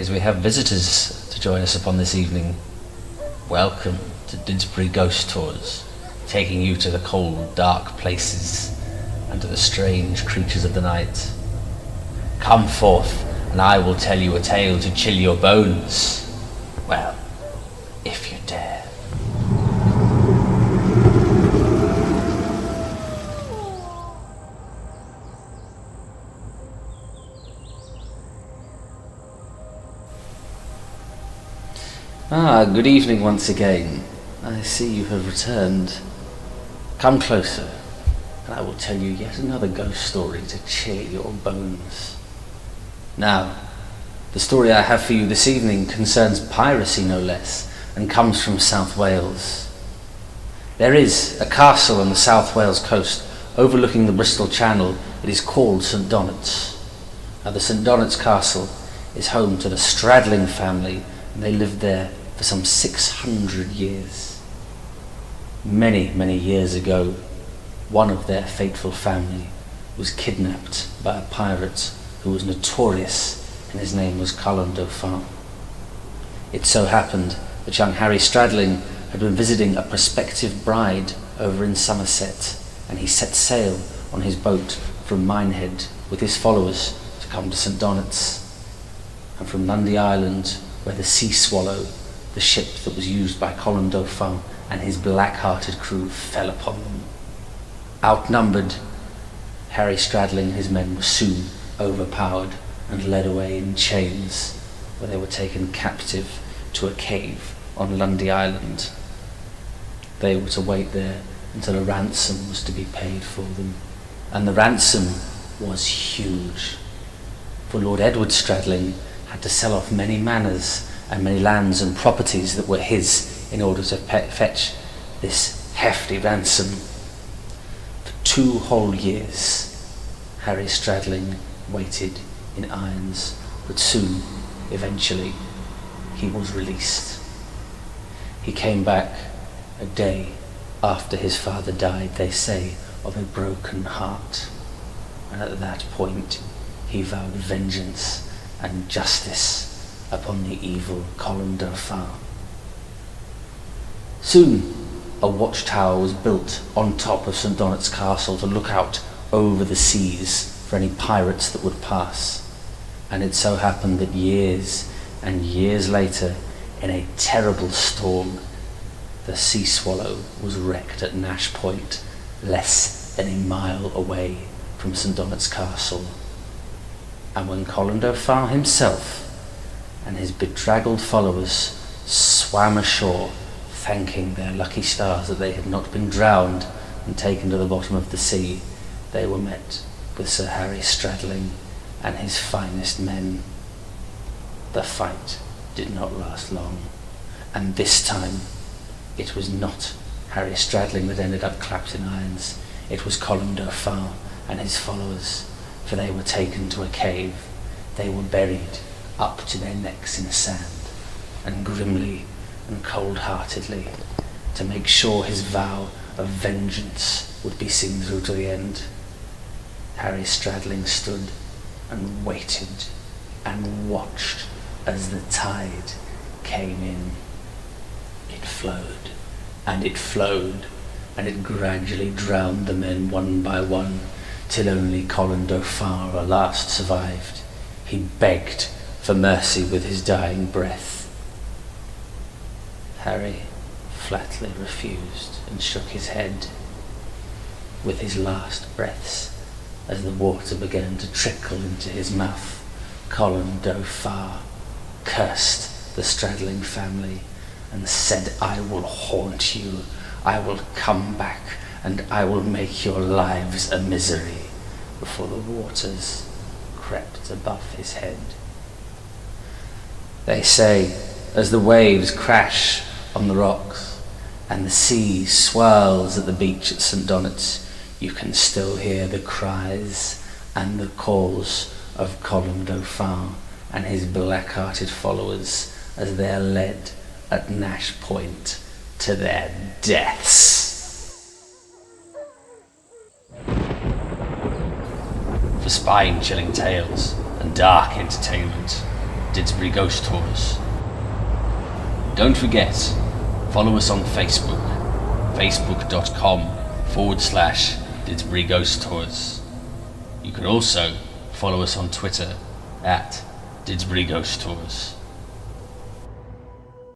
appears we have visitors to join us upon this evening. Welcome to Didsbury Ghost Tours, taking you to the cold, dark places and to the strange creatures of the night. Come forth, and I will tell you a tale to chill your bones. Well, if you dare. Good evening once again. I see you have returned. Come closer, and I will tell you yet another ghost story to chill your bones. Now, the story I have for you this evening concerns piracy no less, and comes from South Wales. There is a castle on the South Wales coast overlooking the Bristol Channel. It is called St Donat's. Now, the St Donat's Castle is home to the Stradling family, and they lived there for some 600 years. Many, many years ago, one of their fateful family was kidnapped by a pirate who was notorious, and his name was Colin Dauphin. It so happened that young Harry Stradling had been visiting a prospective bride over in Somerset, and he set sail on his boat from Minehead with his followers to come to St Donat's. And from Lundy Island, where the Sea Swallow, the ship that was used by Colin Dauphin and his black-hearted crew, fell upon them. Outnumbered, Harry Stradling and his men were soon overpowered and led away in chains, where they were taken captive to a cave on Lundy Island. They were to wait there until a ransom was to be paid for them, and the ransom was huge, for Lord Edward Stradling had to sell off many manors and many lands and properties that were his in order to fetch this hefty ransom. For 2 whole years, Harry Stradling waited in irons, but soon, eventually, he was released. He came back a day after his father died, they say, of a broken heart, and at that point he vowed vengeance and justice upon the evil Colin Dauphin. Soon a watchtower was built on top of St Donat's Castle to look out over the seas for any pirates that would pass, and it so happened that years and years later, in a terrible storm, the Sea Swallow was wrecked at Nash Point, less than a mile away from St Donat's Castle. And when Colin Dauphin himself and his bedraggled followers swam ashore, thanking their lucky stars that they had not been drowned and taken to the bottom of the sea, they were met with Sir Harry Stradling and his finest men. The fight did not last long, and this time it was not Harry Stradling that ended up clapped in irons. It was Colin Dauphin and his followers, for they were taken to a cave. They were buried up to their necks in sand, and grimly and cold-heartedly, to make sure his vow of vengeance would be seen through to the end, Harry Stradling stood and waited and watched as the tide came in. It flowed, and it flowed, and it gradually drowned the men one by one, till only Colin Dauphin at last survived. He begged for mercy with his dying breath. Harry flatly refused and shook his head. With his last breaths, as the water began to trickle into his mouth, Colin Dauphin cursed the Stradling family and said, "I will haunt you, I will come back, and I will make your lives a misery," before the waters crept above his head. They say, as the waves crash on the rocks and the sea swirls at the beach at St Donat's, you can still hear the cries and the calls of Colin Dauphin and his black-hearted followers as they are led at Nash Point to their deaths. For spine-chilling tales and dark entertainment, Didsbury Ghost Tours. Don't forget, follow us on Facebook, facebook.com/Didsbury Ghost Tours. You can also follow us on Twitter at Didsbury Ghost Tours.